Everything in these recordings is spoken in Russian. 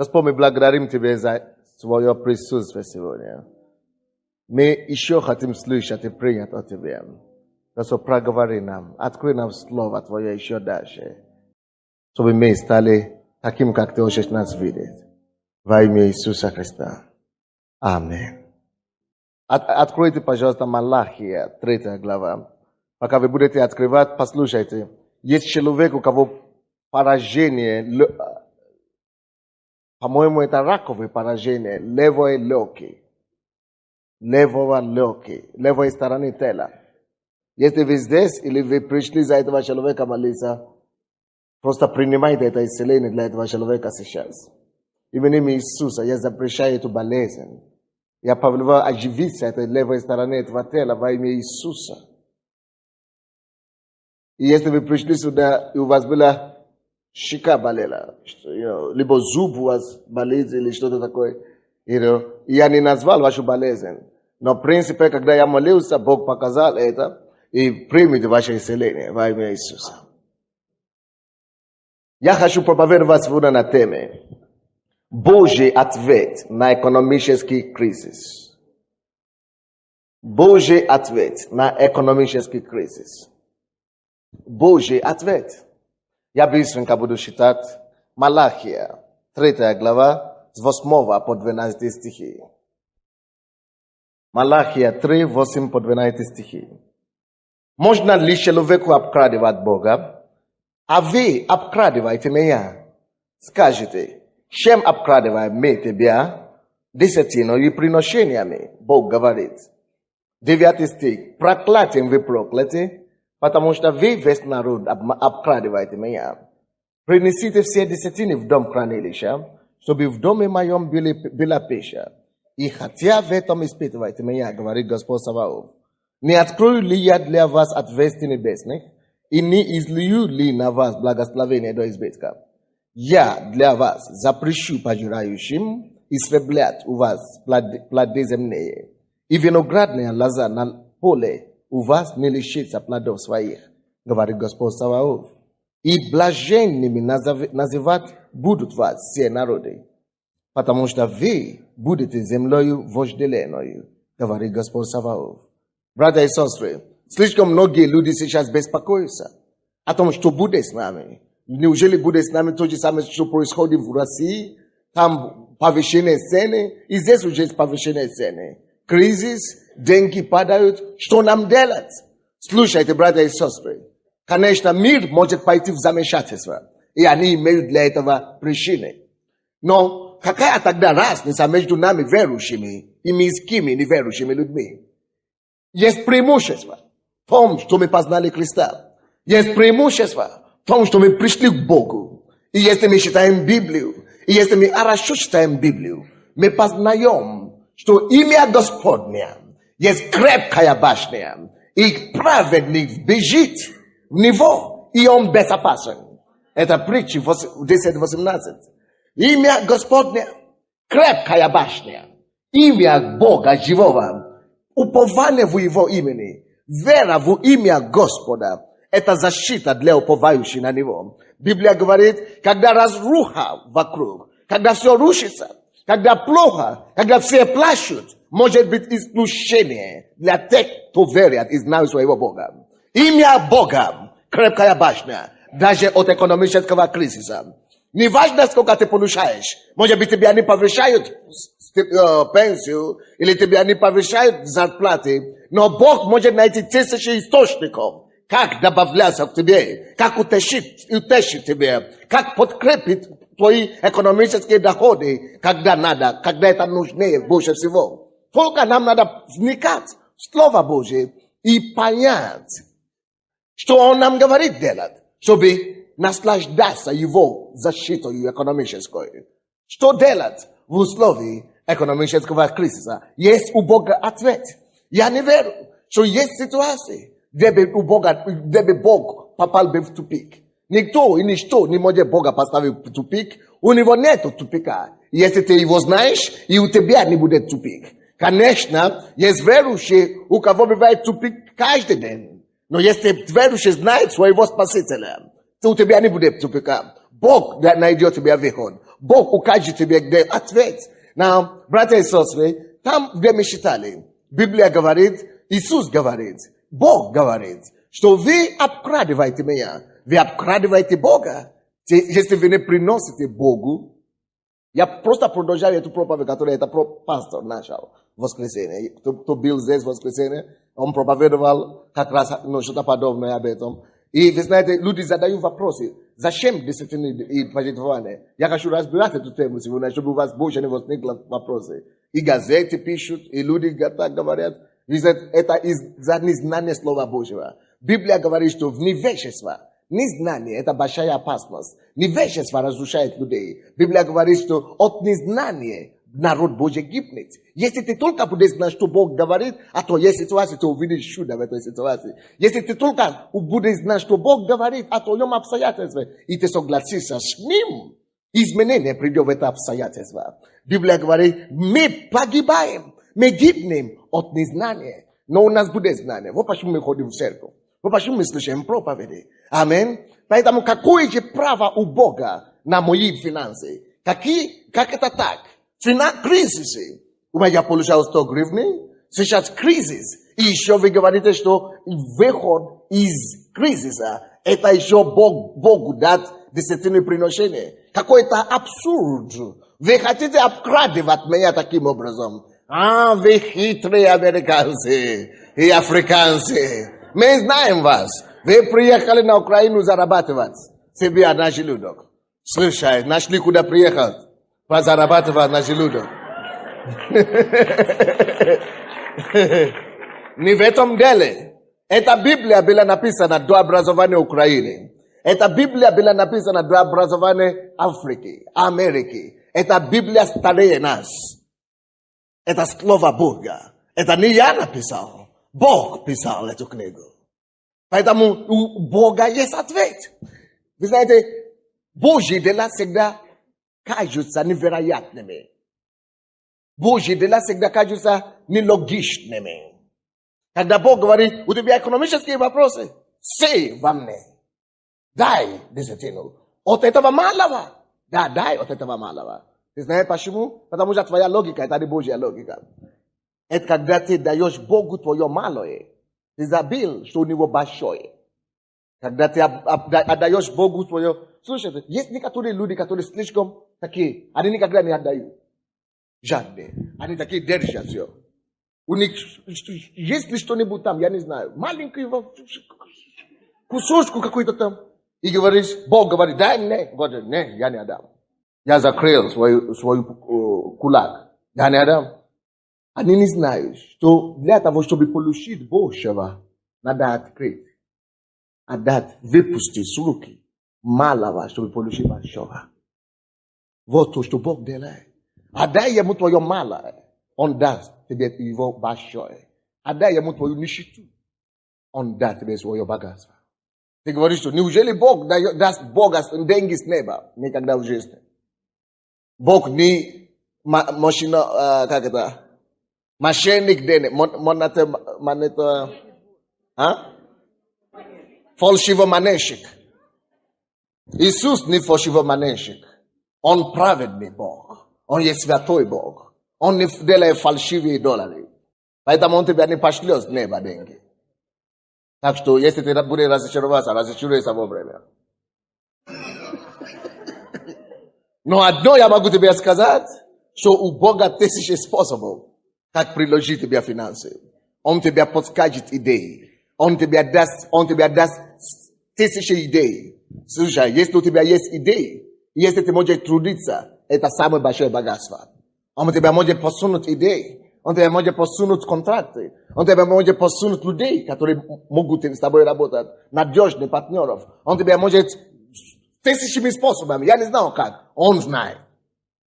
Господь, мы благодарим Тебя за свое присутствие сегодня. Мы еще хотим слышать и принять от Тебя. Господь, проговори нам, открой нам Слово Твое еще дальше, чтобы мы стали таким, как Ты хочешь нас видеть. Во имя Иисуса Христа. Аминь. Откройте, пожалуйста, Малахия, 3 глава. Пока вы будете открывать, послушайте. Есть человек, у кого поражение, по-моему, это раковое поражение, левой легкой, левой стороны тела. Если вы здесь или вы пришли за этого человека молиться, просто принимайте это исцеление для этого человека сейчас. Именем Иисуса я запрещаю эту болезнь. Я повелеваю оживиться этой левой стороны этого тела во имя Иисуса. И если вы пришли сюда, и у вас была щека болела, либо зуб у вас болит, или что-то такое, я не назвал вашу болезнь. Но в принципе, когда я молился, Бог показал это, и примите ваше исцеление во имя Иисуса. Я хочу проповедовать сегодня на теме Божий ответ на экономический кризис. Божий ответ на экономический кризис. Божий ответ. Я быстренько буду читать Малахия, 3 глава, с 8 по 12 стихи. Малахия 3, 8 по 12 стихи. Можно ли человеку обкрадывать Бога? А вы обкрадываете меня. Скажите, чем обкрадываем мы тебя? Десятиной и приношениями, Бог говорит. 9 стих. Проклятием вы прокляты, потому что вы весь народ обкрадываете меня. Принесите все десятины в дом хранилища, чтобы в доме моем была пища. И хотя в этом испытываете меня, говорит Господь Саваоф, не открою ли я для вас отверстий небесных, и не излию ли на вас благословение до избытка? Я для вас запрещу пожирающим истреблять у вас плоды земные, и виноградная лоза на поле у вас не лишится плодов своих, говорит Господь Саваоф. И блаженными называть будут вас все народы, потому что вы будете землею вожделенную, говорит Господь Саваоф. Братья и сестры, слишком многие люди сейчас беспокоятся о том, что будет с нами. Неужели будет с нами то же самое, что происходит в России? Там повышение цены, и здесь уже есть повышение цены. Кризис, деньги падают. Что нам делать? Слушайте, братья и сестры, конечно, мир может пойти в замешательство, и они имеют для этого причины. Но какая тогда разница между нами, верующими, и мирскими неверующими людьми? Есть преимущество в том, что мы познали Христа. Есть преимущество в том, что мы пришли к Богу. И если мы читаем Библию, и если мы хорошо читаем Библию, мы познаем, что имя Господне есть крепкая башня, и праведник бежит в него, и он безопасен. Это притча 10:18. Имя Господне крепкая башня, имя Бога живого. Упование в Его имени, вера в имя Господа – это защита для уповающих на Него. Библия говорит, когда разруха вокруг, когда все рушится, когда плохо, когда все плачут, может быть исключение для тех, кто верит и знает своего Бога. Имя Бога – крепкая башня, даже от экономического кризиса. Не важно, сколько ты получаешь. Может быть, тебя не повышают пенсию, или тебя не повышают зарплаты, но Бог может найти тысячи источников, как добавляться к тебе, как утешить тебе, как подкрепить твои экономические доходы, когда надо, когда это нужнее больше всего. Только нам надо вникать в Слово Божие и понять, что Он нам говорит делать, чтобы наслаждаться Его защитой экономической. Что делать в условии экономического кризиса? Есть у Бога ответ. Я не верю, что есть ситуации, где бы Бог попал бы в тупик. Никто и ничто не может Бога поставить в тупик. У него нет тупика. Если ты его знаешь, и у тебя не будет тупик. Конечно, есть верующие, у кого бывает тупик каждый день. Но если верующий знает своего Спасителя, то у тебя не будет тупика. Бог найдет тебе выход. Бог укажет тебе, где ответ. Now, братья и сестры, там, где мы читали, Библия говорит, Иисус говорит, Бог говорит, что вы обкрадываете меня, вы обкрадываете Бога. Если вы не приносите Богу, я просто продолжаю эту проповедь, которую этот пастор начал в воскресенье. Кто был здесь в воскресенье, он проповедовал как раз что-то подобное об этом. И вы знаете, люди задают вопросы, зачем десятины и пожертвования? Я хочу разбирать эту тему сегодня, чтобы у вас больше не возникло вопросы. И газеты пишут, и люди так говорят. Это из-за незнания Слова Божьего. Библия говорит, что в невежество, незнание – это большая опасность. Невежество разрушает людей. Библия говорит, что от незнания народ Божий гибнет. Если ты только будешь знать, что Бог говорит, а то есть ситуация, ты увидишь чудо в этой ситуации. Если ты только будешь знать, что Бог говорит, а то нем обстоятельства, и ты согласишься с ним, изменение придет в это обстоятельство. Библия говорит, мы погибаем, мы гибнем от незнания. Но у нас будет знание. Вот почему мы ходим в церковь. Вот почему мы слушаем проповеди. Аминь. Поэтому какое же право у Бога на мои финансы? Как это так? Кризисы. Я получал 100 гривен. Сейчас кризис. И еще вы говорите, что выход из кризиса это еще Богу дать десятины приношения. Какой-то абсурд. Вы хотите обкрадывать меня таким образом? Вы хитрые американцы и африканцы. Мы знаем вас. Вы приехали на Украину зарабатывать себе на желудок. Слушай, нашли куда приехать. Позарабатывать на желудок. Не в этом деле. Эта Библия была написана до образования Украины. Эта Библия была написана до образования Африки, Америки. Эта Библия старее нас. Это Слово Бога. Это не я написал. Бог писал эту книгу. Поэтому у Бога есть ответ. Вы знаете, Божьи дела всегда кажутся невероятными. Божьи дела всегда кажутся нелогичными. Когда Бог говорит, у тебя экономические вопросы, сей во мне. Дай десятину. От этого малого. Да, дай от этого малого. Ты знаешь почему? Потому что твоя логика, это не Божья логика. Это когда ты даешь Богу твое малое, ты забыл, что у него большое. Когда ты отдаешь Богу твое... Слушайте, есть некоторые люди, которые слишком такие, они никогда не отдают. Жадные. Они такие держат все. У них есть ли что-нибудь там, я не знаю, маленький кусочку какой-то там. И говоришь, Бог говорит, дай мне. Говорит, не, я не отдам. Я закрыл свой кулак. Я не отдам. Они не знают, что для того, чтобы получить Божьего, надо открыть. Отдать, выпустить с руки малого, чтобы получить большого. Вот то, что Бог делает. Отдай ему твое малое, он даст тебе его большое. Отдай ему твою нищету, он даст тебе свое богатство. Ты говоришь, что неужели Бог даст Бога деньги с неба? Никогда в жизни. Бог не машина, как это? Мошенник денег, монета, фальшивомонетчик. Иисус не фальшивомонетчик. Он праведный Бог. Он есть святой Бог. Он не делает фальшивые доллары. Поэтому он тебя не пошлет с неба деньги. Так что, если ты будешь разочароваться, разочаруйся вовремя. Но одно я могу тебе сказать, что у Бога тысячи способов, как приложить тебе финансы. Он тебя подскажет идеи. Он тебя даст тысячи идей. Слушай, если у тебя есть идеи, если ты можешь трудиться, это самое большое богатство. Он тебя может посунуть идеи. Он тебя может посунуть контракты. Он тебя может посунуть людей, которые могут с тобой работать. Надежных партнеров. Он тебя может тысячами способами. Я не знаю как. Он знает.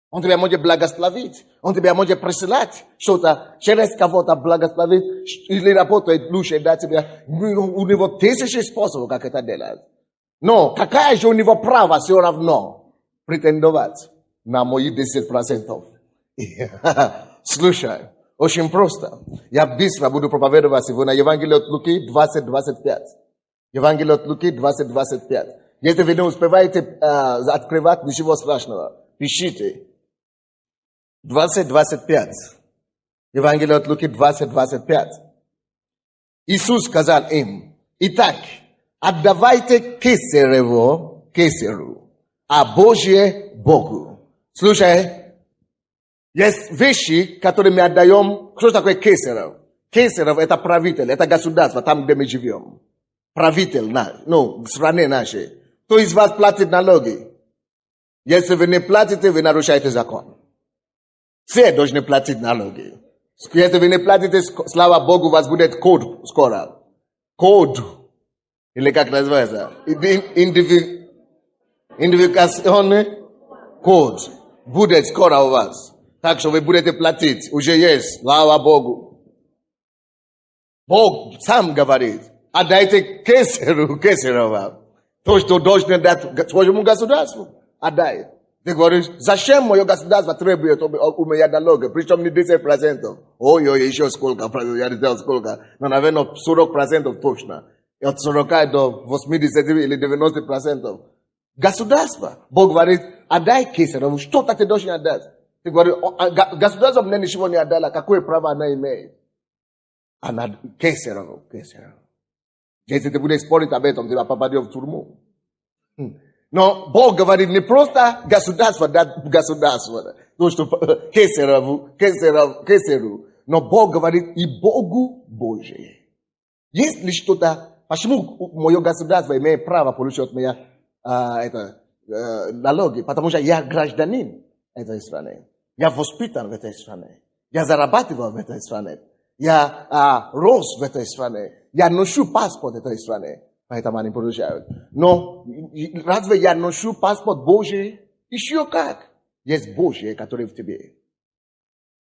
Он тебя может благословить. Он тебя может присылать что-то. Через кого-то благословить. Или работает лучше, да, тебе. У него тысячи способов, как это делать. Но какая же у него право все равно претендовать на мои 10%? Слушай, очень просто. Я быстро буду проповедовать сегодня Евангелие от Луки 20:25. Евангелие от Луки 20:25. Если вы не успеваете открывать, ничего страшного. Пишите. 20-25. Евангелие от Луки 20-25. Иисус сказал им: итак, отдавайте Кесареву Кесару, а Божье Богу. Слушай, есть вещи, которые мы отдаем. Что такое Кесарев? Кесарев — это правитель, это государство, там, где мы живем. Правитель наш, в стране нашей. Кто из вас платит налоги? Если вы не платите, вы нарушаете закон. Все должны платить налоги. Если вы не платите, слава Богу, у вас будет код скоро. Код. Или как называется? Идентификационный код. Будет скоро у вас. Так что вы будете платить. Уже есть. Слава Богу. Бог сам говорит: отдайте Кесарева. То, что должны дать своему государству. Отдай. Ты говоришь: зачем мое государство требует у меня налоги? Причем не 10%. Ой, еще сколько, я не знаю сколько. Но, наверное, 40% точно. От 40 до 80 или 90%. Государство. Бог говорит: отдай Кесареву. Что-то ты должен отдать. Ты говоришь: государство мне ничего не отдало. Какое право она имеет? Она Кесареву. Если ты будешь спорить об этом, ты попадешь в тюрьму. Но Бог говорит не просто государство, то, что Кесару, но Бог говорит и Богу Божие. Есть ли что-то, почему мое государство имеет право получить от меня налоги? Потому что я гражданин этой страны. Я воспитан в этой стране. Я зарабатываю в этой стране. Я рос в этой стране. Я ношу паспорт этой страны. Поэтому они получают. Но разве я ношу паспорт Божий? Еще как. Есть Божие, который в тебе.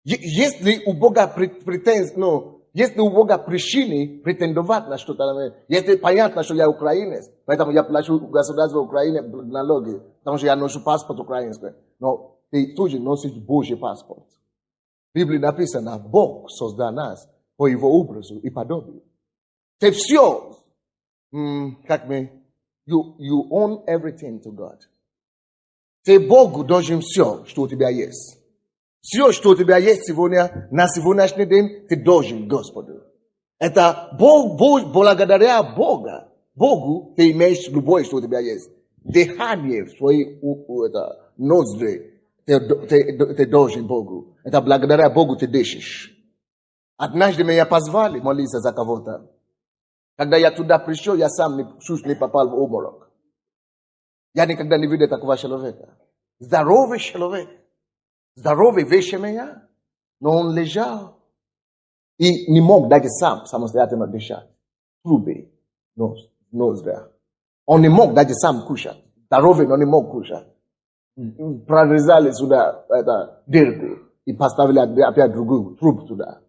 Есть ли у Бога есть ли у Бога причины претендовать на что-то? Если понятно, что я украинец, поэтому я плачу государству Украины налоги, потому что я ношу паспорт украинский. Но ты тоже носишь Божий паспорт. В Библии написано: Бог создал нас по Его образу и подобию. Ты все. You own everything to God. Ты Богу должен все, что у тебя есть. Все, что у тебя есть сегодня, на сегодняшний день, ты должен Господу. Это благодаря Богу ты имеешь любое, что у тебя есть. Дыхание в свои ноздри ты должен Богу. Это благодаря Богу ты дышишь. Однажды меня позвали молиться за кого-то. Когда я туда пришел, я сам чуть не попал в обморок. Я никогда не видел такого человека. Здоровый человек. Здоровый выше меня. Но он лежал. И не мог даже сам самостоятельно дышать. Трубы. Ноздри. Он не мог даже сам кушать. Здоровый, но не мог кушать. Прорезали сюда дырку. И поставили опять другую трубу туда.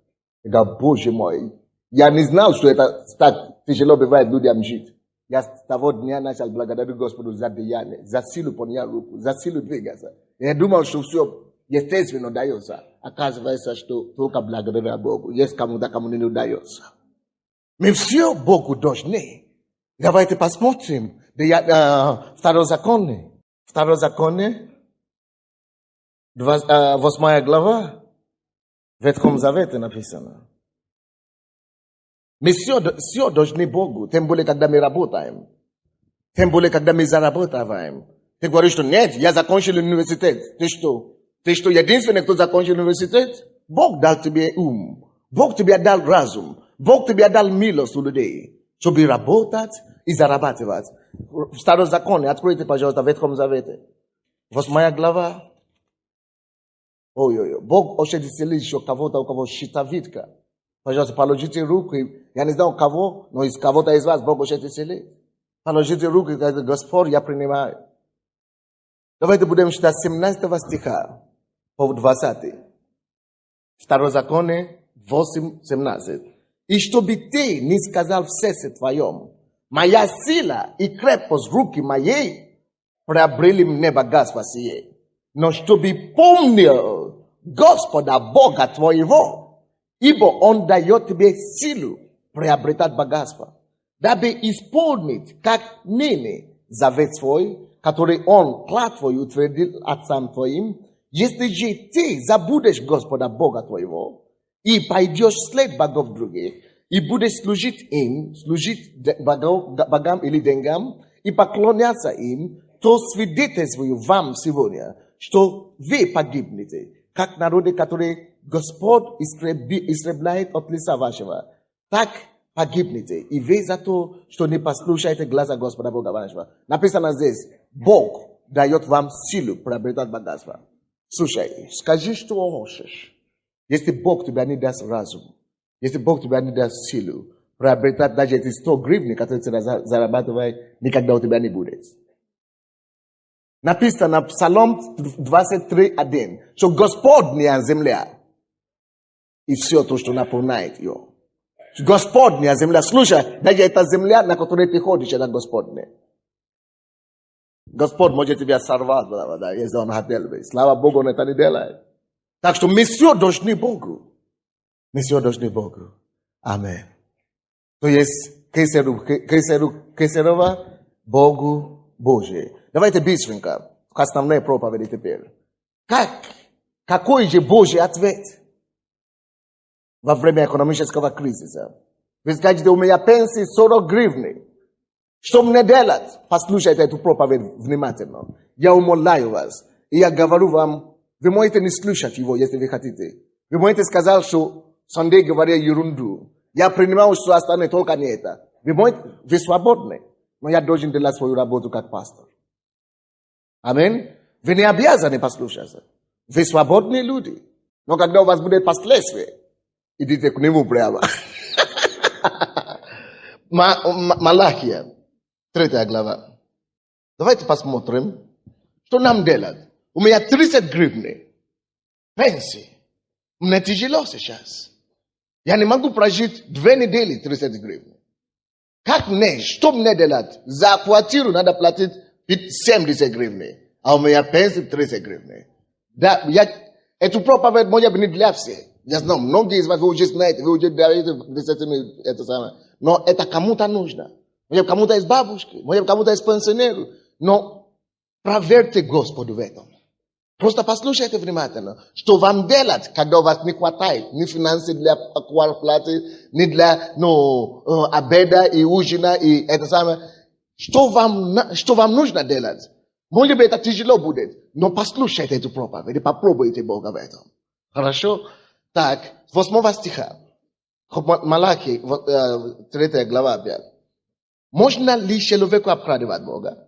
Я говорю: Боже мой. Я не знал, что это так тяжело бывает людям жить. Я с того дня начал благодарить Господу за деяние, за силу поднять руку, за силу двигаться. Я думал, что все естественно дается. Оказывается, что только благодаря Богу. Есть кому-то, кому не удается. Мы все Богу должны. Давайте посмотрим. Второзаконие. 8 глава. В Ветхом Завете написано. Мы все должны Богу, тем более, когда мы работаем. Тем более, когда мы зарабатываем. Ты говоришь, что нет, я закончил университет. Ты что, единственный, кто закончил университет? Бог дал тебе ум. Бог тебе дал разум. Бог тебе дал милость у людей, чтобы работать и зарабатывать. В Старозаконе, откройте, пожалуйста, в Ветхом Завете. 8 глава. Ой-ой-ой. Бог ощутил еще кого-то, у кого щитовидка. Пожалуйста, положите руки. Я не знаю у кого, но из кого-то из вас Бог хочет исцелить. Положите руки и скажите: Господь, я принимаю. Давайте будем читать 17 стиха по 20. Второзаконие 8:17. И чтобы ты не сказал в сердце твоем: моя сила и крепость руки моей приобрели мне богатство сие. Но чтобы помнил Господа Бога твоего, ибо Он дает тебе силу приобретать богатство, дабы исполнить, как ныне, завет свой, который Он клятвой утвердил отцам твоим, если же ты забудешь Господа Бога твоего и пойдешь вслед богов других, и будешь служить им, служить богам или деньгам, и поклоняться им, то свидетельствую вам сегодня, что вы погибнете, как народы, которые Господь истребляет от лица вашего. Так погибнете, и вы за то, что не послушаете глаза Господа Бога вашего. Написано здесь, Бог дает вам силу приобретать богатство. Слушай, скажи, что хочешь. Если Бог тебе не даст разум, если Бог тебе не даст силу приобретать даже эти 100 гривен, которые ты зарабатываешь, никогда у тебя не будет. Написано в Псалом 23:1, что Господня земля и все то, что наполняет ее. Господня земля. Слушай, даже эта земля, на которой ты ходишь, это Господня. Господь может тебя сорвать, если Он хотел бы. Слава Богу, Он это не делает. Так что мы все должны Богу. Мы все должны Богу. Аминь. То есть, Кесарова, Богу Божий. Давайте быстренько к основной проповеди теперь. Какой же Божий ответ во время экономического кризиса? Вы скажете, у меня пенсии 40 гривен. Что мне делать? Послушайте эту проповедь внимательно. Я умоляю вас. И я говорю вам, вы можете не слушать его, если вы хотите. Вы можете сказать, что Сандей говорит ерунду. Я принимаю, что остальное только не это. Вы свободны. Но я должен делать свою работу как пастор. Аминь. Вы не обязаны послушаться. Вы свободные люди. Но когда у вас будет последствия, идите к нему прямо. Малахия, 3 глава. Давайте посмотрим, что нам делать. У меня 30 гривен. Пенсии. Мне тяжело сейчас. Я не могу прожить 2 недели 30 гривен. Как мне? Что мне делать? За квартиру надо платить 70 гривен. А у меня пенсия 30 гривен. Да, эту проповедь может быть не для всех. Я знаю, многие из вас вы уже знаете, вы уже даете это самое. Но это кому-то нужно. Может, кому-то из бабушки, может, кому-то из пенсионеров. Но проверьте Господу в этом. Просто послушайте внимательно, что вам делать, когда у вас не хватает ни финансов для квартплаты, ни для обеда и ужина и это самое. Что вам нужно делать? Может быть, это тяжело будет, но послушайте эту проповедь и попробуйте Бога в этом. Хорошо? Так, 8 стиха. Малахии, 3 глава опять. Можно ли человеку обкрадывать Бога?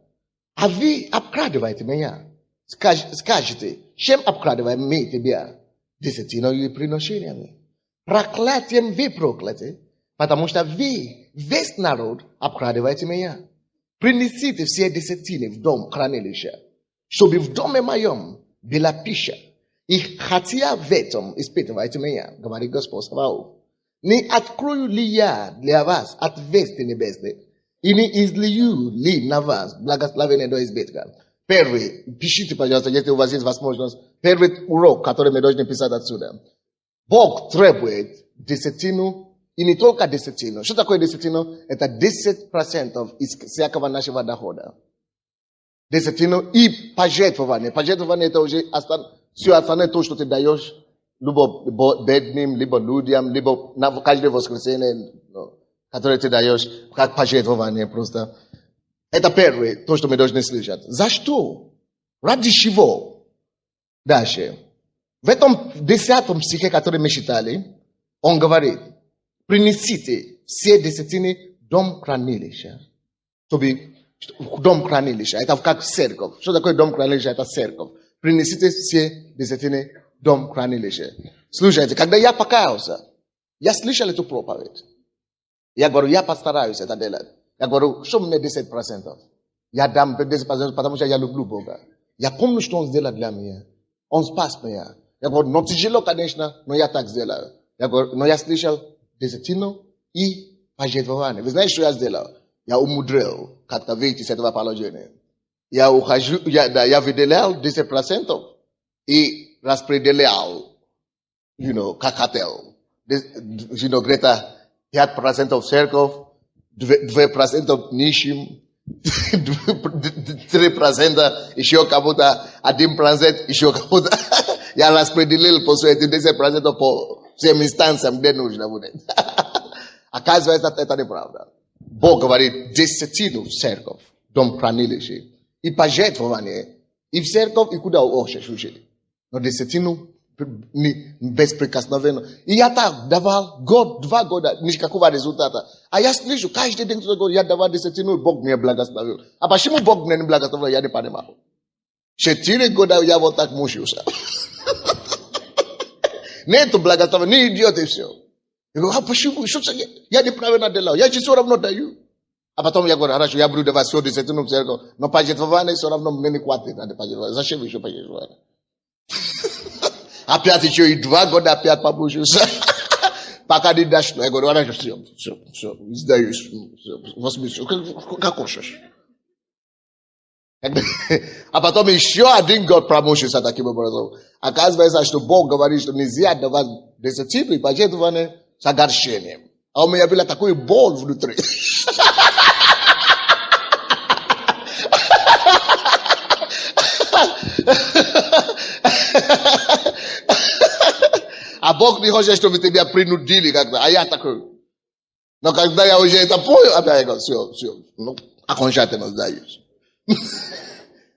А вы обкрадываете меня. Скажите, чем обкрадываем мы тебя? Десятиной и приношениями. Проклятием вы прокляты, потому что вы, весь народ, обкрадываете меня. Принесите все десятины в дом хранилища, чтобы в доме моем была пища. И хотя в этом испытывайте меня, говорит Господь Саваоф, не открою ли я для вас отвести небесных, и не излию ли на вас благословение до избытка? Первый, пишите, пожалуйста, если у вас есть возможность, первый урок, который мы должны писать отсюда. Бог требует десятину, и не только десятину. Что такое десятину? Это 10% из всякого нашего дохода. Десятину и пожертвование. Пожертвование это уже все остальное то, что ты даешь, либо бедным, либо людям, либо на каждое воскресенье, которое ты даешь, как пожертвование просто. Это первое, то, что мы должны слышать. За что? Ради чего? Дальше. В этом 10 стихе, который мы читали, он говорит, принесите все десятины в дом хранилища. Дом хранилища. Это как церковь. Что такое дом хранилища? Это церковь. Принесите все десятины в дом хранилища. Слушайте, когда я покаялся, я слышал эту проповедь. Я говорю, я постараюсь это делать. Я говорю, что мне 10%? Я дам 10%, потому что я люблю Бога. Я помню, что Он сделал для меня. Он спас меня. Я говорю, но тяжело, конечно, но я так сделал. Я говорю, но я слышал десятину и пожертвование. Вы знаете, что я сделал? Я умудрил как-то выйти с этого положения. Я выделял 10% и распределял, как хотел. Где-то 5% в церковь, 2% нищим, 3% еще кому-то 1% еще кому-то. Я распределил по своим 10% по всем инстанциям, где нужно будет. Оказывается, это неправда. Бог говорит, десятину в церковь, дом хранилища, и пожертвование, и в церковь, и куда хочешь учить. Но десятину беспрекосновенно. И я так давал 2 года, никакого результата. А я слышу, каждый день я давал десятину, Бог мне благословил. А почему Бог мне не благословил, я не понимаю. 4 года я вот так мучился. Нету благословения, не идет и все. Я говорю, а почему? Я неправильно делал, я же все равно даю. А потом я говорю, хорошо, я буду давать все десятину в церковь, но пожертвование все равно мне не хватит на пожертвование. Зачем еще пожертвование? Опять еще и 2 года опять помучился. Пока не дошло. Я говорю, хорошо, все, сдаюсь. Как хочешь. А потом еще 1 год промучился таким образом. Оказывается, что Бог говорит, что нельзя давать десятину и пожертвование с огорчением. А у меня была такая боль внутри. А Бог не хочет, чтобы тебя принудили как-то. А я такой. Но когда я уже это понял, опять я говорю, все, ну, окончательно сдаюсь.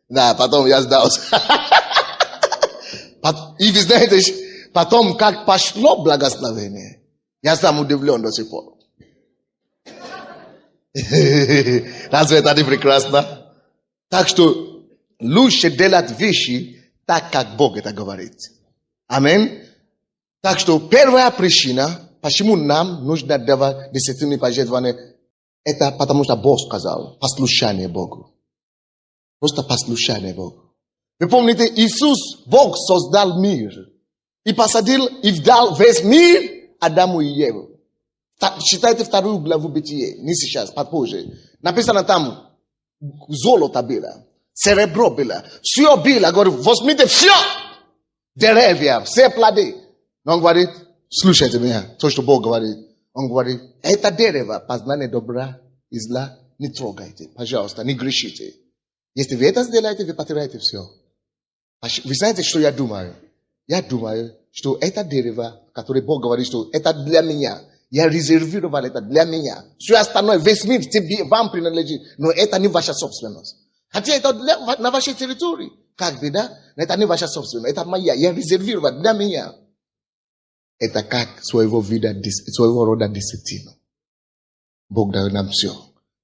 Да, потом я сдался. И вы знаете, потом как пошло благословение, я сам удивлен до сих пор. Разве это не прекрасно? Так что лучше делать вещи так, как Бог это говорит. Аминь. Так что первая причина, почему нам нужно давать десятину пожертвования, это потому что Бог сказал, послушание Богу. Просто послушание Богу. Вы помните, Иисус, Бог создал мир и посадил и дал весь мир Адаму и Еве. Читайте 2 главу Бытие, не сейчас, попозже. Написано там, золото было, серебро было, все было. Говорю, возьмите все, деревья, все плоды. Но он говорит, слушайте меня, то, что Бог говорит. Он говорит, это дерево, познание добра и зла, не трогайте, пожалуйста, не грешите. Если вы это сделаете, вы потеряете все. Вы знаете, что я думаю? Я думаю, что это дерево, которое Бог говорит, что это для меня. Я резервировал это для меня. Все остальное, весь мир тебе, вам принадлежит, но это не ваша собственность. Хотя это на вашей территории. Как бы, да? Но это не ваша собственность, это моя. Я резервировал для меня. Это как своего рода десятину. Бог дает нам все.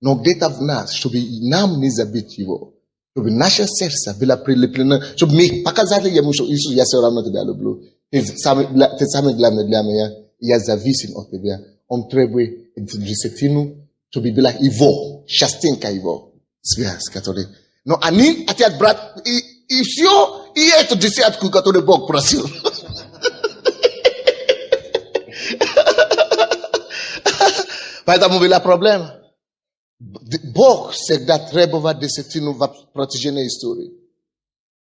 Но где-то в нас, чтобы нам не забыть его, чтобы наше сердце было прилеплено, чтобы мы показали ему, что Иисус, я все равно тебя люблю. Ты самый главный для меня, я зависим от тебя. Он требует десятину, чтобы была его, частинка его, связь, который. Но они хотят брать и все, и эту десятку, которую Бог просил. Поэтому была проблема. Бог всегда требовал десятину в протяжении истории.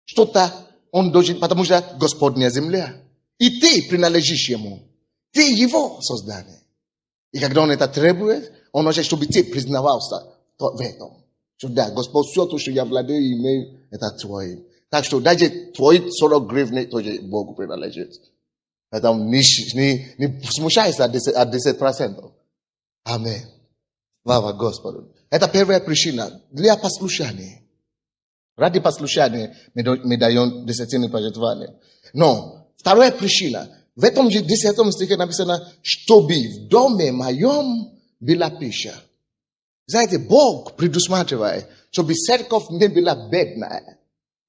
Что-то он должен, потому что Господня земля. И ты принадлежишь ему. Ты его создание. И когда он это требует, он хочет, чтобы ты признавался в этом. Что да, Господь, все то, что я владею и имею, это твое. Так что даже твои 40 гривны тоже Богу принадлежит. Поэтому не смущайся от 10%. Аминь. Слава Господу. Это первая причина для послушания. Ради послушания мы даем десятину пожертвования. Но вторая причина. В этом же 10 стихе написано, чтобы в доме моем была пища. Знаете, Бог предусматривает, чтобы церковь не была бедная.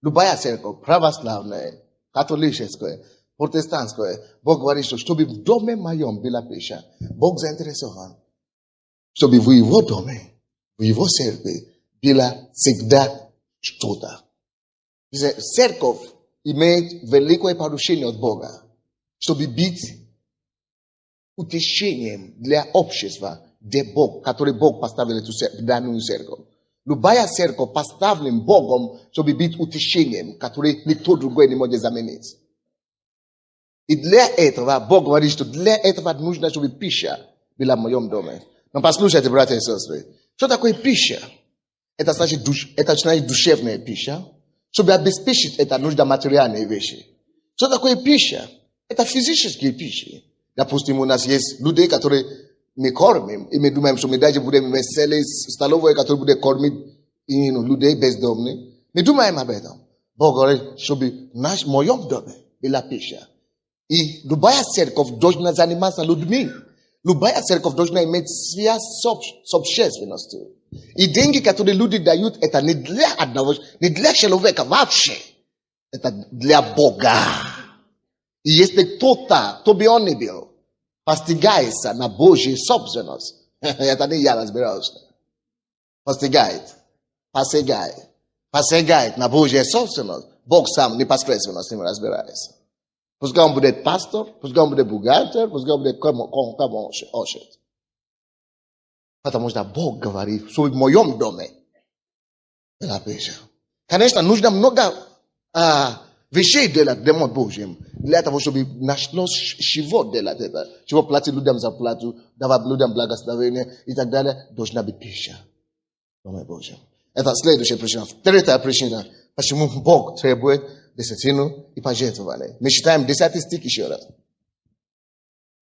Любая церковь, православная, католическая, протестантская. Бог говорит, что чтобы в доме моем была пища. Бог заинтересован. Чтобы в его доме, в его церкви было всегда что-то. Церковь имеет великое поручение от Бога, чтобы быть утешением для общества, который Бог поставил в данную церковь. Любая церковь поставлена Богом, чтобы быть утешением, который никто другой не может заменить. И для этого Бог говорит, что для этого нужно, чтобы пища была в моем доме. Но послушайте, братья и сестры, что такое пища? это значит душевная пища, чтобы обеспечить это нужда материальные вещи. Что такое пища? Это физические пищи. Допустим, у нас есть люди, которые мы кормим, и мы думаем, что мы даже будем веселить столовые, которые будут кормить людей бездомных. Мы думаем об этом. Бог говорит, чтобы в моем доме была пища. И любая церковь должна заниматься людьми. Любая церковь должна иметь связь с общественностью. И деньги, которые люди дают, это не для одного, не для человека вообще. Это для Бога. И если кто бы он ни был, постигается на Божью собственность, это не я разбираюсь. Посягает на Божью собственность, Бог сам непосредственно с ним разбирается. Пускай он будет пастор, пускай он будет бухгалтер, пускай он будет кому он хочет. Потому что Бог говорит, что в моем доме была пища. Конечно, нужно много вещей делать в Доме Божьем, для того, чтобы нашлось чего делать это. Чего платить людям зарплату, давать людям благословение и так далее, должна быть пища в Доме Божьем. Это следующая причина. Третья причина, почему Бог требует десятину и пожертвования. Мы читаем 10 стих еще раз.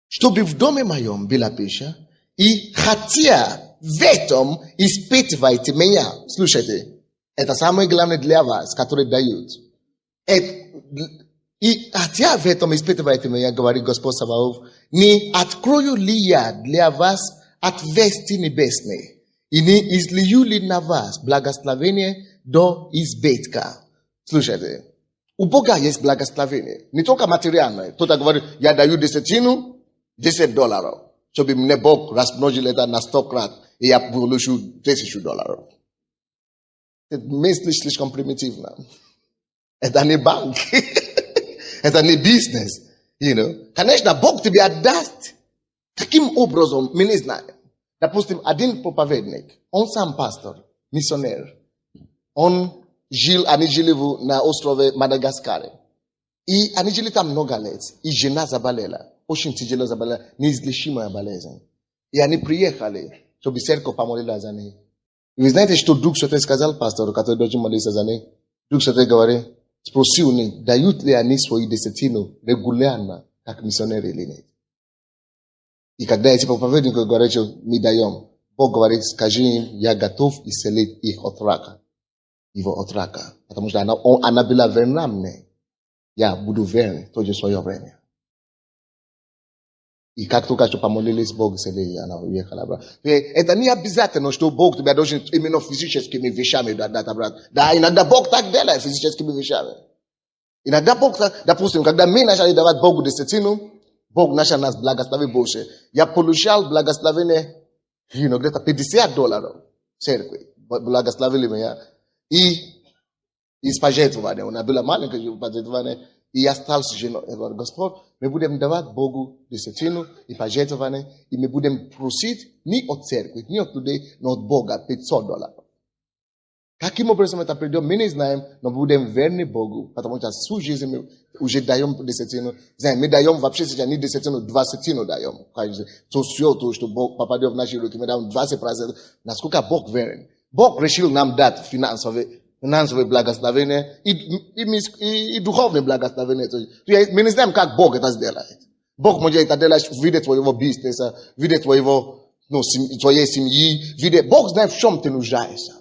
Чтобы в доме моем была пища, и хотя в этом испытывайте меня. Слушайте, это самое главное для вас, которые дают. И хотя в этом испытывайте меня, говорит Господь Саваоф, не открою ли я для вас отверстия небесные, и не излию ли на вас благословение до избытка. Слушайте, у Бога есть благословение, не только материальное. Кто-то говорит, я даю десятину, $10, чтобы мне Бог размножил это на 100 крат, и я получу $1000. Это мысли слишком примитивно. Это не банк, это не бизнес. Конечно, Бог тебе отдаст. Каким образом, мы не знаем. Допустим, один проповедник, он сам пастор, миссионер. Они жили на острове Мадагаскаре. И они жили там много лет. И жена заболела. Очень тяжело заболела. Неизлечимая болезнь. И они приехали, чтобы церковь помолилась за ней. И вы знаете, что Дух Святой сказал пастору, который должен молиться за ней? Дух Святой говорит, спросил у них, дают ли они свою десятину регулярно, как миссионеры или нет. И когда эти проповедники говорят, что мы даем, Бог говорит, скажи им, я готов исцелить их от рака. Его от рака. Потому что она была верна мне. Я буду верен в то же свое время. И как только что помолились, Бог исцелил, она уехала. Это не обязательно, что Бог тебя должен именно физическими вещами дать обратно. Да, иногда Бог так делает физическими вещами. Иногда Бог, допустим, когда мы начали давать Богу десятину, Бог начал нас благословить больше. Я получал благословение, где-то $50 в церкви. Благословили меня. И с пожертвованием. Она была маленькая пожертвование. И я стал с женой. Я говорю, Господь, мы будем давать Богу десятину и пожертвование. И мы будем просить не от церкви, не от людей, но от Бога $500. Каким образом это придет, мы не знаем, но будем верны Богу. Потому что всю жизнь мы уже даем десятину. Мы даем вообще сейчас не десятину, 20 даем. То все то, что Бог попадет в наши руки, мы даем 20%. Насколько Бог верен. Бог решил нам дать финансовое благословение и духовное благословение. Мы не знаем, как Бог это сделает. Бог может это делать в виде твоего бизнеса, в виде твоей семьи. Бог знает, в чем ты нуждаешься.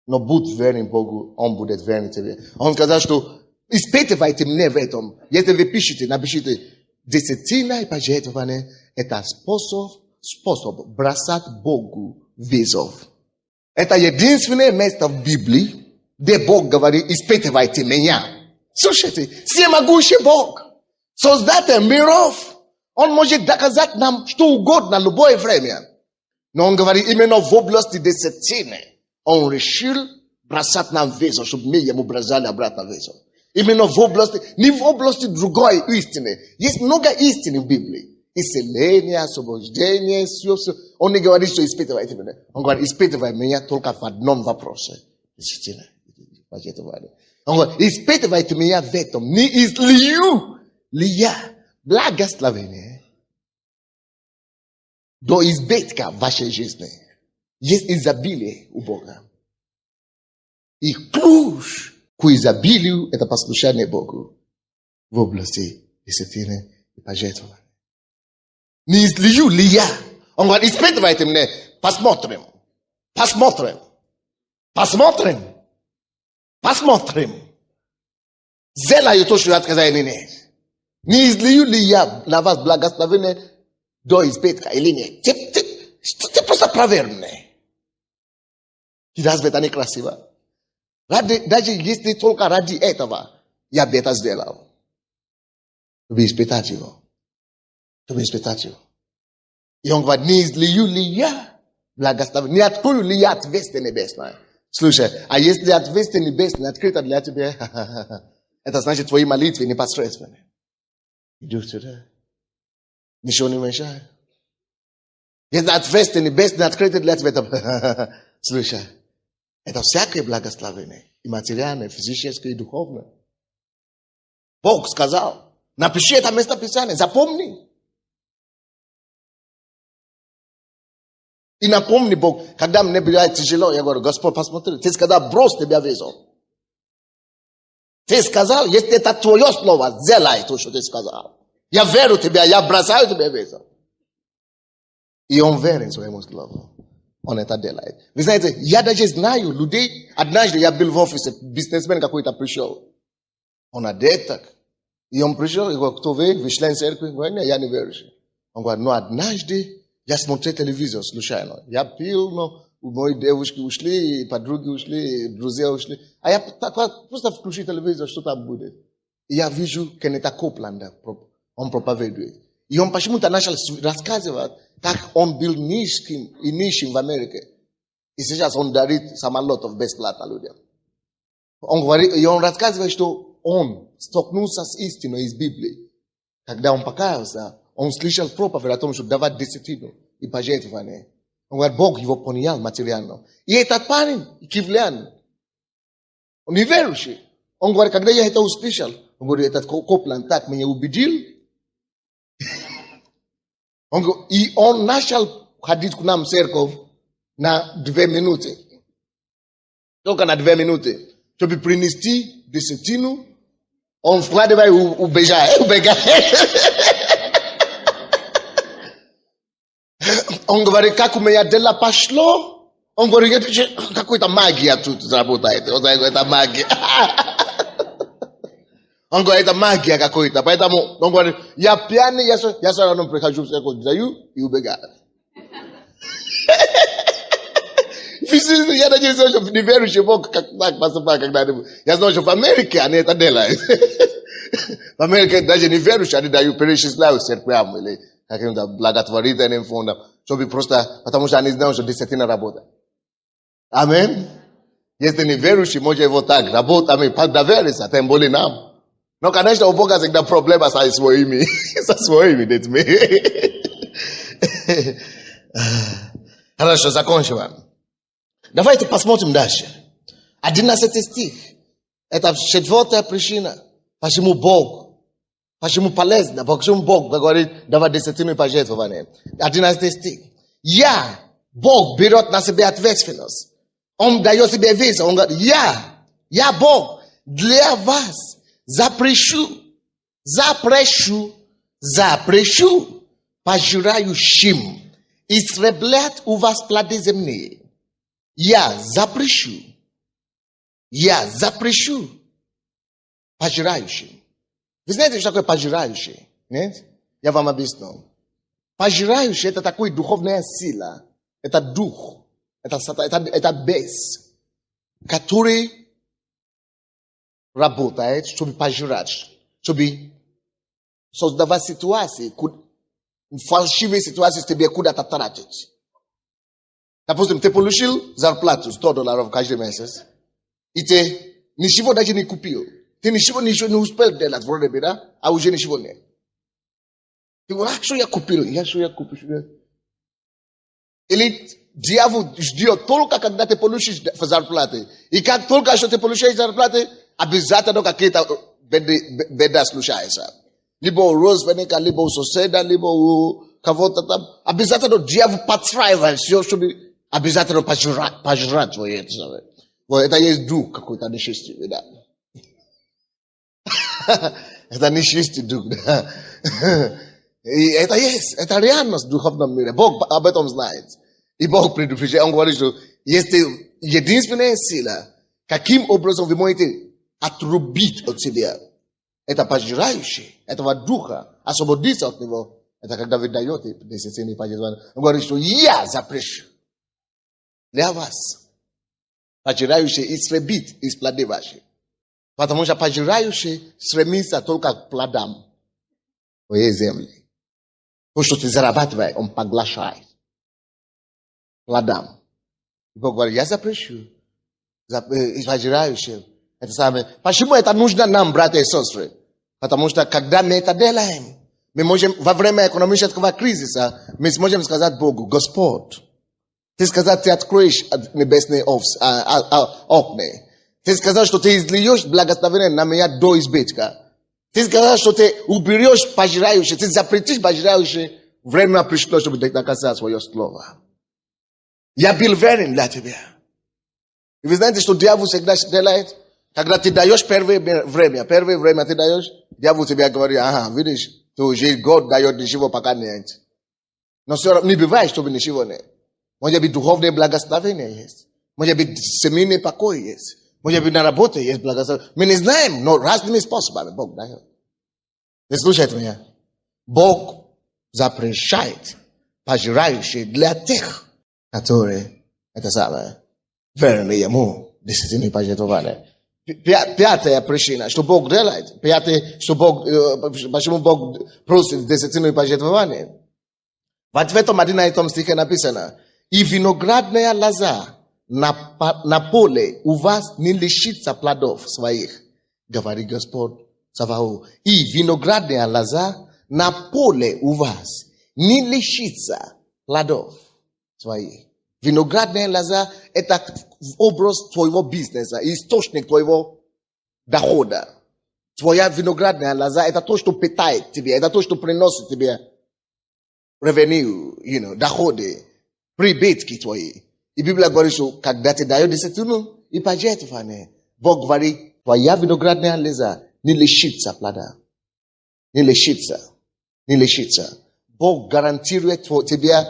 Но будь верен Богу, Он будет верен тебе. Он сказал, что испытывайте мне в этом. Если вы пишете, напишите, десятина и пожертвование – это способ бросать Богу вызов. Это единственное место в Библии, где Бог говорит, испытывайте меня. Слушайте, всемогущий Бог, создатель миров, Он может доказать нам что угодно в любое время. Но Он говорит, именно в области десятины, Он решил бросать нам вызов, чтобы мы ему бросали обратно вызов. Именно в области, не в области другой истины. Есть много истины в Библии. Исцеление, освобождение, все. Он не говорит, что испытывайте меня. Он говорит, испытывай меня только в одном вопросе. Он говорит, испытывайте меня в этом. Не излию ли я благословение до избытка в вашей жизни. Есть изобилие у Бога. И ключ к изобилию – это послушание Богу в области десятины и пожертвования. Не излию ли я? Он говорит, испытывайте меня, посмотрим. Сделаю то, что я сказал или нет. Не излию ли я на вас благословение до избытка или нет? Ты просто проверь меня. И разве это некрасиво? Даже если только ради этого я бы это сделал. Чтобы испытать его. И он говорит, не излию ли я благословение? Не открою ли я отверстие небесное? Слушай, а если отверстие небесное открыто для тебя, это значит твои молитвы непосредственно. Идешь сюда. Ничего не мешает. Если отверстие небесное открыто для тебя, это... Слушай, это всякое благословение. И материальное, и физическое, и духовное. Бог сказал, напиши это местописание, запомни. И напомни Бог, когда мне бывает тяжело, я говорю, Господь, посмотри, ты сказал, брось тебя везу. Ты сказал, если это твое слово, сделай то, что ты сказал. Я верю в тебя, я бросаю тебя везу. И он верит своему слову. Он это делает. Вы знаете, я даже знаю людей, однажды я был в офисе, бизнесмен какой-то пришел. Он одет так. И он пришел, и говорит, кто вы член церкви? Говорит, я не верующий. Он говорит, но однажды я смотрел телевизор случайно. Я пил, но мои девушки ушли, подруги ушли, друзья ушли. А я просто включил телевизор, что там будет. И я вижу Кеннета Копланда, он проповедует. И он почему-то начал рассказывать, как он был нищим в Америке. И сейчас он дарит самолетов бесплатно людям. Он говорит, и он рассказывает, что он столкнулся с истиной из Библии. Когда он покаялся, он слышал проповедь о том, что давать десятину и пожертвование. Он говорит, Бог его понял материально. И этот парень, кивлян, он не верующий. Он говорит, когда я это услышал, он говорит, этот Копланд так меня убедил. И он начал ходить к нам в церковь на 2 минуты. Только на 2 минуты. Чтобы принести десятину, он вкладывает убегает. Он говорит, как у меня дело пошло. Он говорит, какой-то магия тут работает. Он говорит, это магия. Он говорит, это магия какой-то. Поэтому он говорит, я пьяный, я все равно прихожу в церковь, даю и убегаю. Я надеюсь, что не верующий Бог как так поступает когда-нибудь. Я знаю, что в Америке они это делают. В Америке даже не верующие, они дают перечисляют церквям или каким-то благотворительным фондом. Чтобы просто, потому что они знают, что десятина работает. Амин. Если не верующий, может его так работать, подовериться, тем более нам. Но, конечно, у Бога всегда проблема со своими детьми. Хорошо, закончим. Давайте посмотрим дальше. 11 стих. Это 4-я причина. Почему почему полезно, почему Бог говорит, давай десятину и пожертвование. 11 стих. Бог берет на себя ответственность. Он дает себе визу. Он говорит, я Бог для вас запрещу пожирающим истреблять у вас плоды земные. Я запрещу пожирающим. Вы знаете, что такое пожирающий? Нет? Я вам объясню. Пожирающий – это такая духовная сила. Это дух. Это бес, который работает, чтобы пожрать, чтобы создавать ситуации, фальшивые ситуации, тебе куда-то тратить. Допустим, ты получил зарплату $100 каждый месяц, и ты ничего даже не купил. Ты ничего не успел делать вроде бы, да? А уже ничего нет. Ты говоришь, что я купил? Или дьявол ждет только когда ты получишь зарплаты. И как только что ты получаешь зарплаты, обязательно какие-то беда случаются. Либо у родственника, либо у соседа, либо у кого-то там. Обязательно дьявол подстраивает все, чтобы обязательно пожрать твои. Вот это есть дух какой-то нечистый, да. Это нечистый дух, да. И это есть, это реальность в духовном мире. Бог об этом знает. И Бог предупреждает, Он говорит, что есть единственная сила, каким образом вы можете отрубить от себя это пожирающее, этого духа, освободиться от него. Это когда вы даете десятины пожертвования. Он говорит, что я запрещу для вас пожирающее истребить из плоды ваши. Потому что пожирающий стремится только к плодам твоей земли. То, что ты зарабатываешь, он поглощает. Плодам. И Бог говорит, я запрещу. Пожирающим. Это самое. Почему это нужно нам, братья и сестры? Потому что когда мы это делаем, мы можем во время экономического кризиса, мы сможем сказать Богу, Господь, Ты сказал, Ты откроешь небесные окна. Ты сказал, что Ты излиешь благословение на меня до избытка. Ты сказал, что Ты уберешь пожирающее, Ты запретишь пожирающее. Время пришло, чтобы доказать свое слово. Я был верен для Тебя. И вы знаете, что дьявол всегда делает? Когда ты даешь первое время ты даешь, дьявол тебе говорит, ага, видишь, ты уже Год дает ничего пока нет. Но все равно не бывает, чтобы ничего нет. Может быть, духовное благословение есть. Может быть, семейный покой есть. Может быть, на работе есть благословение. Мы не знаем, но разными способами Бог дает. Вы слушайте меня. Бог запрещает пожирающие для тех, которые, это самое, верны Ему, десятины пожертвования. Пятая причина, что Бог делает. Пятая, что Бог, почему Бог просит десятину пожертвования. В ответом 11 стихе написано, и виноградная лоза на поле у вас не лишится плодов своих, говорит Господь Саваоф. И виноградная лоза на поле у вас не лишится плодов своих. Виноградная лоза – это образ твоего бизнеса, источник твоего дохода. Твоя виноградная лоза – это то, что питает тебе, это то, что приносит тебе revenue, доходы, прибытки твои. И Библия говорит, что когда ты даешь десятину и пожертвование, Бог говорит, твоя виноградная лоза не лишится плода. Не лишится. Не лишится. Бог гарантирует тебе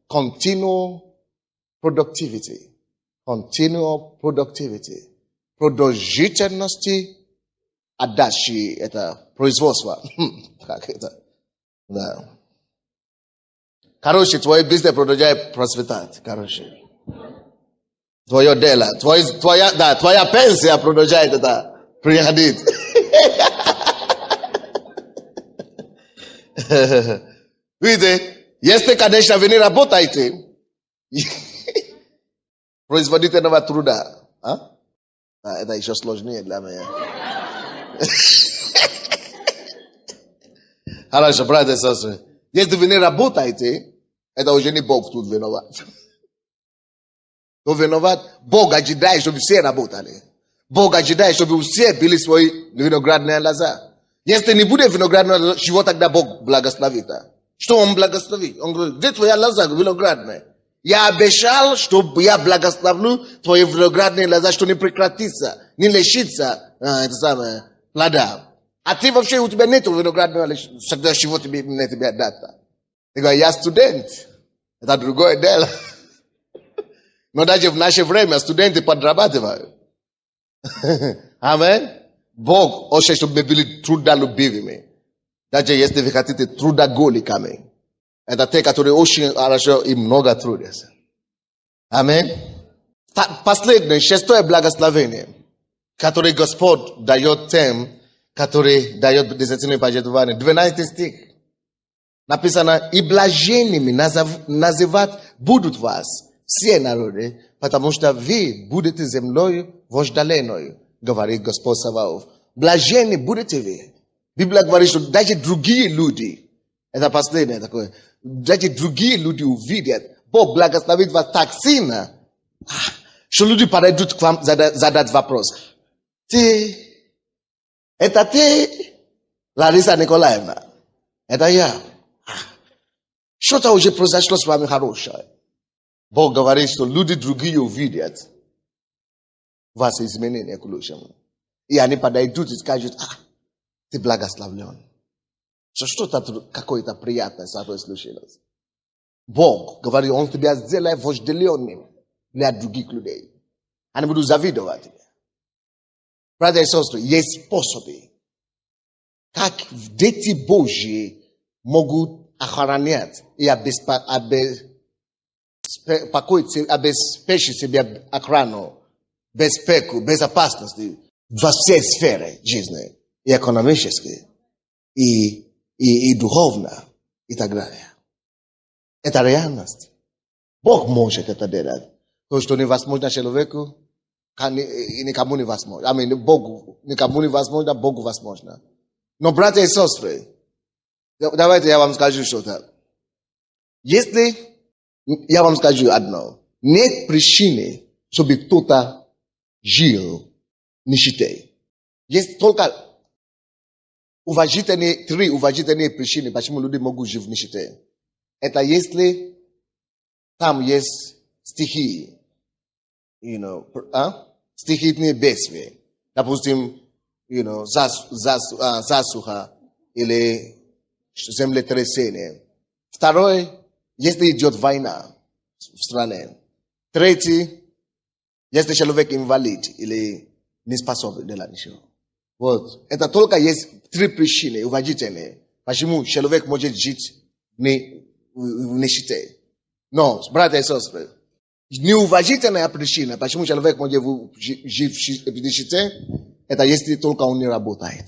continual productivity. Continual productivity. Продолжительности отдачи, это производство. Как это? Да. Короче, твой бизнес продолжает процветать. Короче. Твое дело. Твоя пенсия продолжает это приходить. Видите, если, конечно, вы не работаете, производительного труда. Это еще сложнее для меня. Хорошо, братья и сестры. Если вы не работаете, это уже не Бог тут виноват. Кто виноват? Бог ожидает, чтобы все работали. Бог ожидает, чтобы все были свои виноградные лоза. Если не будет виноградная лоза, чего тогда Бог благословит? Что Он благословит? Он говорит, где твоя лоза виноградная? Я обещал, что я благословлю твои виноградные лоза, что не прекратится, не лишится это самое, плода. А ты вообще, у тебя нет виноградного лоза, тогда чего тебе на тебя дать? Ты говоришь, я студент. Это другое дело. Но даже в наше время студенты подрабатывают. Амин. Бог хочет, чтобы мы были трудолюбивыми. Даже если вы хотите трудоголиками. Это те, которые очень хорошо и много трудятся. Амин. Последнее, шестое благословение, которое Господь дает тем, которые дает десятину пожертвования. 12 стих. Написано, и блаженными называть будут вас все народы, потому что вы будете землей вожделенной, говорит Господь Саваоф. Блаженны будете вы. Библия говорит, что даже другие люди, это последнее такое, даже другие люди увидят, Бог благословит вас так сильно, что люди подойдут к вам задать вопрос. Это ты, Лариса Николаевна? Это я. Что-то уже произошло с вами хорошее. Бог говорит, что люди другие увидят. вас изменения к лучшему. И они подойдут и скажут, ты благословлен. Что-то какое-то приятное с тобой случилось. Бог говорит, Он тебя сделает вожделенным для других людей. Они будут завидовать тебе. Братья и сестры, есть способы, как дети Божьи могут охранять и обеспечить себе охрану, безопасности во всей сфере жизни, и экономической, и духовно, и так далее. Это реальность. Бог может это делать. То, что невозможно человеку, никому невозможно. Богу никому невозможно, Богу возможно. Но, братья и сестры, давайте я вам скажу что-то. Если я вам скажу одно, нет причины, чтобы кто-то жил в нищете. Есть только три уважительные причины, почему люди могут жить в нищете. Это если там есть стихии, стихийные бедствия. Допустим, засуха или землетрясение. Второе, если идет война в стране. Третий, если человек инвалид или не способен делать ничего. Вот. Это только есть три причины уважительные, почему человек может жить в нищете. Но, братья и сестры, неуважительная причина, почему человек может жить в нищете, это если только он не работает,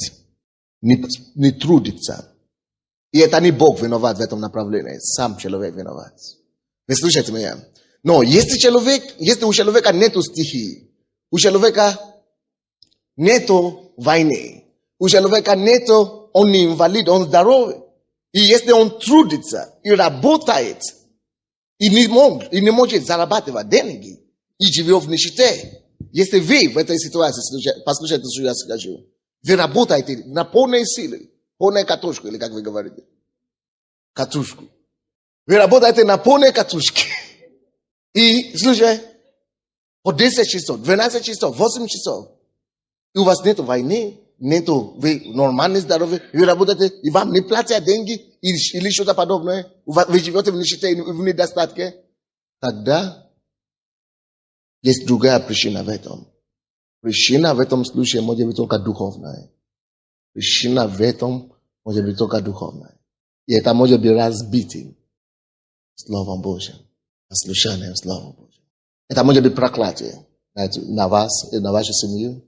не трудится. И это не Бог виноват в этом направлении, сам человек виноват. Вы слушаете меня? Но если у человека нету стихии, у человека нету войны, у человека нету, он не инвалид, он здоровый. И если он трудится и работает, и не может зарабатывать деньги, и живет в нищете, если вы в этой ситуации, послушайте, что я скажу, вы работаете на полной силе, полной катушку, или как вы говорите, катушку. Вы работаете на полной катушке. И, слушай, по 10 часов, 12 часов, 8 часов, и у вас нету войны, вы нормально здоровы, вы работаете, и вам не платят деньги, или что-то подобное, вы живете в нищете и в недостатке, тогда есть другая причина в этом. Причина в этом случае может быть только духовная. Причина в этом может быть только духовная. И это может быть разбитым Словом Божьим, послушанием Слова Божьего. Это может быть проклятие на вас и на вашу семью.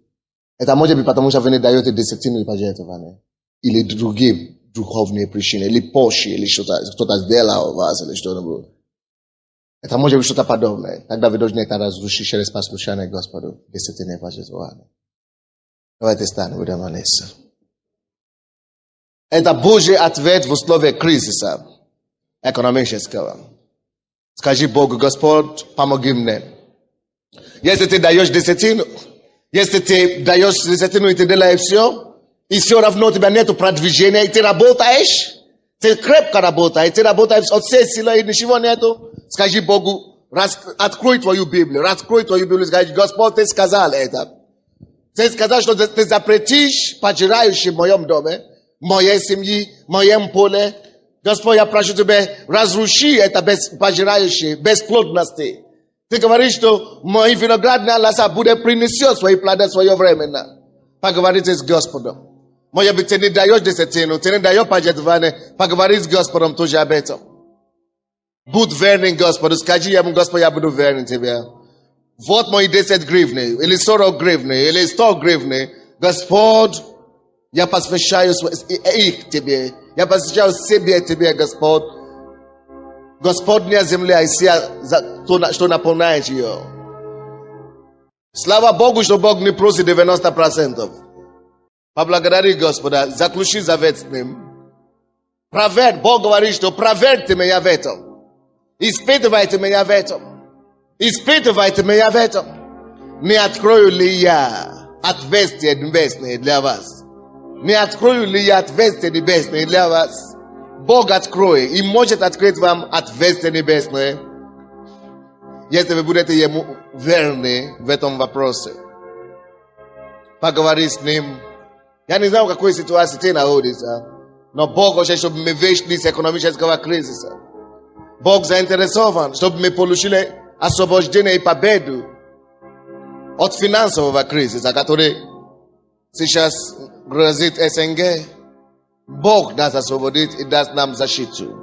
Это может быть потому, что вы не даете десятину и пожертвования. Или другие духовные причины, или позже, или что-то сделал вас, или что-нибудь. Это может быть что-то подобное. Тогда вы должны это разрушить через послушание Господу, десятины и пожертвования. Давайте станем, будем молиться. Это Божий ответ в условиях кризиса экономического. Скажи Богу, Господь, помоги мне. Если ты даешь десятину, если ты даешь десятину и ты делаешь все, и все равно у тебя нет продвижения, и ты работаешь, ты крепко работаешь, ты работаешь от всей силы, и ничего нету, скажи Богу, открой твою Библию, скажи, Господь, ты сказал это. Ты сказал, что ты запретишь пожирающим в моем доме, в моей семье, в моем поле. Господь, я прошу тебя, разруши это пожирающее, бесплодности. Ты говоришь, что мои виноградная лоза будет принесет свои плоды своевременно. Поговорите с Господом. Может быть, ты не даешь десятину, ты не даешь пожертвование, поговори с Господом тоже об этом. Будь верным Господу, скажи ему, Господь, я буду верен тебе. Вот мои 10 гривны, или 40 гривны, или 100 гривны. Господь, я посвящаю их тебе. Я посвящаю себе тебе, Господь. Господня земля и все, что наполняет ее. Слава Богу, что Бог не просит 90%. Поблагодари Господа, заключи завет с Ним. Проверь, Бог говорит, что проверьте меня в этом. Испытывайте меня в этом. Испытывайте меня в этом. Не открою ли я отверстие небесное для вас? Не открою ли я отверстие небесное для вас? Бог откроет и может открыть вам отверстие небесное, если вы будете Ему верны в этом вопросе. поговори с ним. Я не знаю, в какой ситуации ты находишься, но Бог хочет, чтобы мы вышли с экономического кризиса. Бог заинтересован, чтобы мы получили освобождение и победу от финансового кризиса, который сейчас грозит СНГ. Бог нас освободит и даст нам защиту.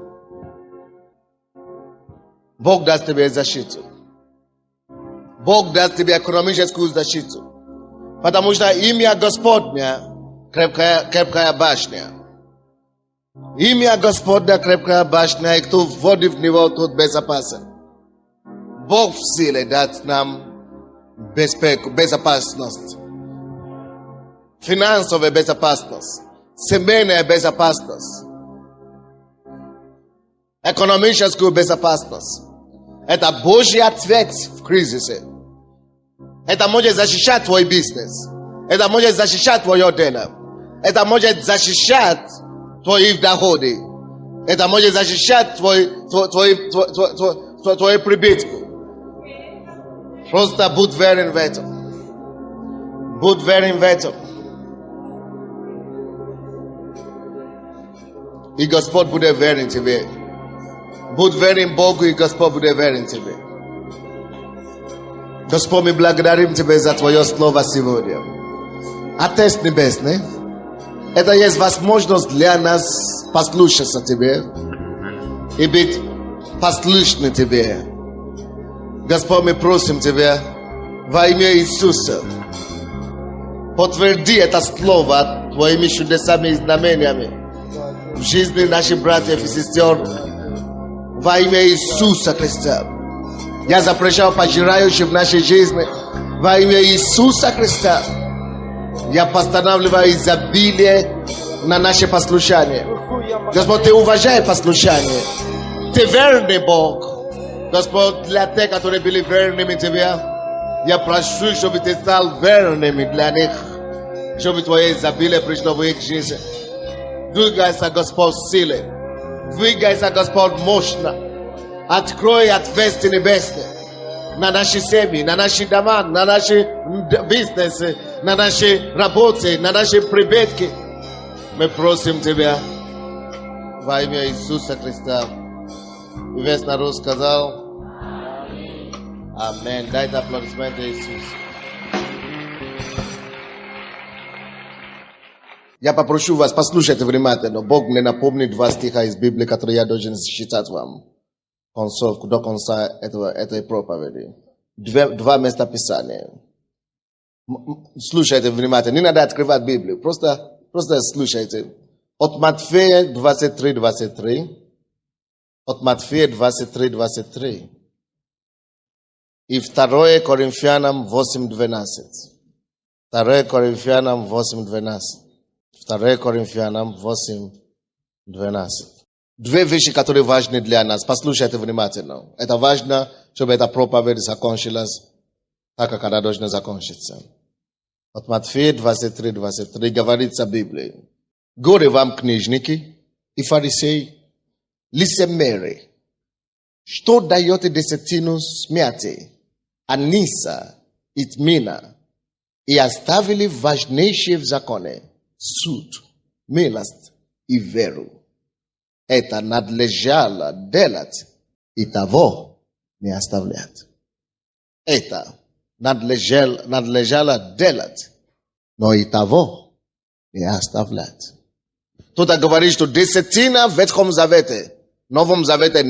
Бог даст тебе защиту. Бог даст тебе экономическую защиту. Потому что имя Господня крепкая башня. Имя Господня крепкая башня, и кто входит в него, тот безопасен. Бог в силе даст нам безопасность. Финансовая безопасность. Семейная безопасность. Экономическую безопасность. Это Божий ответ в кризисе. Это может защищать твой бизнес. Это может защищать твое дело. Это может защищать твои доходы. Это может защищать твой прибытку. Просто будь верен в этом. Будь верен в этом. И Господь будет верен тебе. Будь верен Богу, и Господь будет верен тебе. Господь, мы благодарим Тебя за Твое Слово сегодня. Отец Небесный, это есть возможность для нас послушаться Тебе и быть послушны Тебе. Господь, мы просим Тебя во имя Иисуса, подтверди это Слово Твоими чудесами и знамениями в жизни наших братьев и сестер во имя Иисуса Христа. Я запрещаю пожирающих в нашей жизни во имя Иисуса Христа. Я постанавливаю изобилие на наше послушание. Господь, Ты уважаешь послушание. Ты верный Бог. Господь, для тех, которые были верными Тебе, я прошу, чтобы Ты стал верными для них, чтобы Твое изобилие пришло в их жизнь. Двигайся, Господь, силой. Двигайся, Господь, мощно. Открой отверстия небесные на наши семьи, на наши дома, на наши бизнесы, на наши работы, на наши прибытки. Мы просим Тебя во имя Иисуса Христа. И весь народ сказал Аминь. Дайте аплодисменты Иисусу. Я попрошу вас, послушайте внимательно. Бог мне напомнит два стиха из Библии, которые я должен читать вам до конца этой проповеди. Два места Писания. Слушайте внимательно. Не надо открывать Библию. Просто слушайте. От Матфея 23:23. От Матфея 23:23. И 2 Коринфянам 8:12. 2 Коринфянам 8:12. 2 Коринфянам 8:12. Две вещи, которые важны для нас. Послушайте внимательно. Это важно, чтобы эта проповедь закончилась так, как она должна закончиться. От Матфея 23:23 говорится в Библии. Горе вам, книжники и фарисеи, лицемеры, что даете десятину смяти, аниса и тмина, и оставили важнейшие в законе суд, милость и веру. Это надлежало делать, и того не оставлять. Это надлежало делать, но и того не оставлять. Кто-то говорит, что десятина в Ветхом Завете, в Новом Завете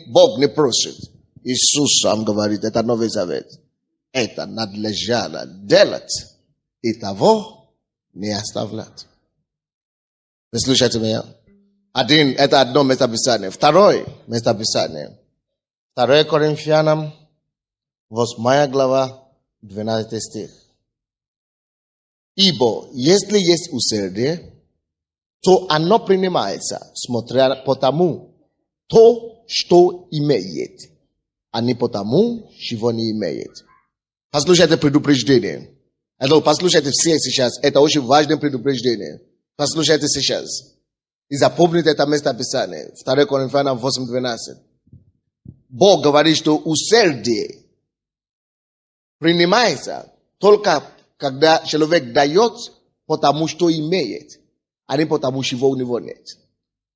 Бог не просит. Иисус сам говорит, это Новый Завет. Это надлежало делать, и того не оставлять. Вы слушаете меня? Это одно местописание. Второе местописание. 2 Коринфянам, 8 глава, 12 стих. Ибо, если есть усердие, то оно принимается, смотря по тому, то, что имеет, а не по тому, чего не имеет. Послушайте предупреждение. Послушайте все сейчас. Это очень важное предупреждение. Послушайте сейчас. И запомните это местописание. 2 Коринфянам 8:12. Бог говорит, что усердие принимается только когда человек дает, потому что имеет, а не потому чего у него нет.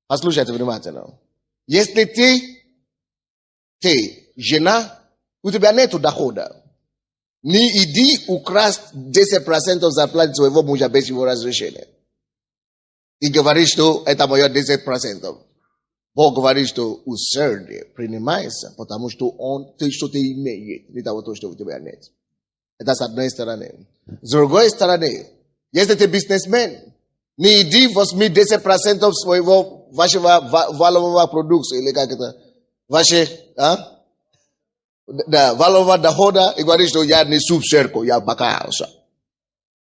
Послушайте внимательно. Если ты жена, у тебя нет дохода, не иди украсть 10% зарплаты своего мужа без его разрешения. И говорит, что это мое 10%. Бог говорит, что усердие принимается, потому что что ты имеешь, не того, что у тебя нет. Это с одной стороны. С другой стороны, если ты бизнесмен, не иди возьми 10% вашего валового продукта, или как это, валового дохода, и говорит, что я несу в церковь, я бакался.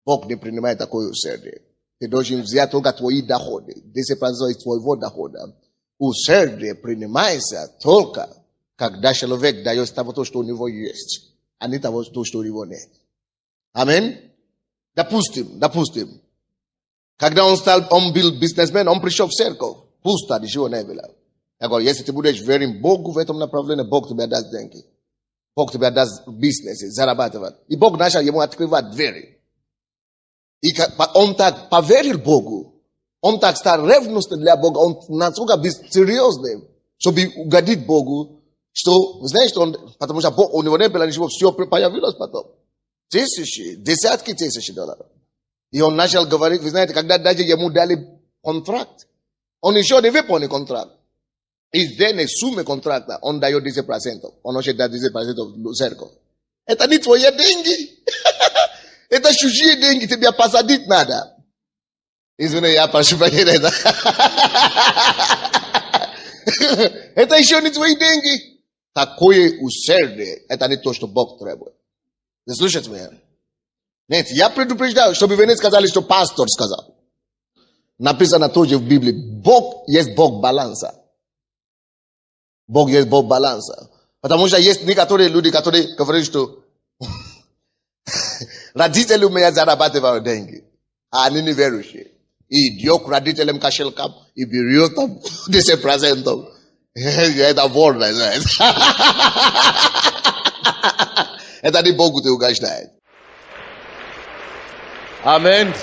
Бог не принимает такое усердие. Ты должен взять только твои доходы, 10% из твоего дохода. Усердие принимается только, когда человек дает того, что у него есть, а не того, что у него нет. Аминь? Допустим. Когда он был бизнесмен, он пришел в церковь. Пусто, ничего не было. Я говорю, если ты будешь верить Богу в этом направлении, Бог тебе даст деньги. Бог тебе даст бизнес, зарабатывать. И Бог начал ему открывать двери. И он так поверил Богу. Он так стал ревностным для Бога. Он настолько был серьезным, чтобы угодить Богу, что, вы знаете, потому что у него не было ничего, все появилось потом. Десятки тысяч долларов. И он начал говорить, вы знаете, когда даже ему дали контракт, он еще не выполнил контракт. Из денег суммы контракта, он дает 10%. Он уже дает 10% в церковь. Это не твои деньги. Это чужие деньги, тебе посадить надо. Извини, я прошу прощения. Это еще не твои деньги. Такое усердие, это не то, что Бог требует. Вы слышите меня? Нет, я предупреждаю, чтобы вы не сказали, что пастор сказал. Написано тоже в Библии, Бог есть Бог баланса. Бог есть Бог баланса. Потому что есть некоторые люди, которые говорят, что родители у меня зарабатывают деньги, а они не верующие. И идет к родителям кошелькам и берет там 10%. Это вор, знаете. Это не Богу ты угождает. Amen.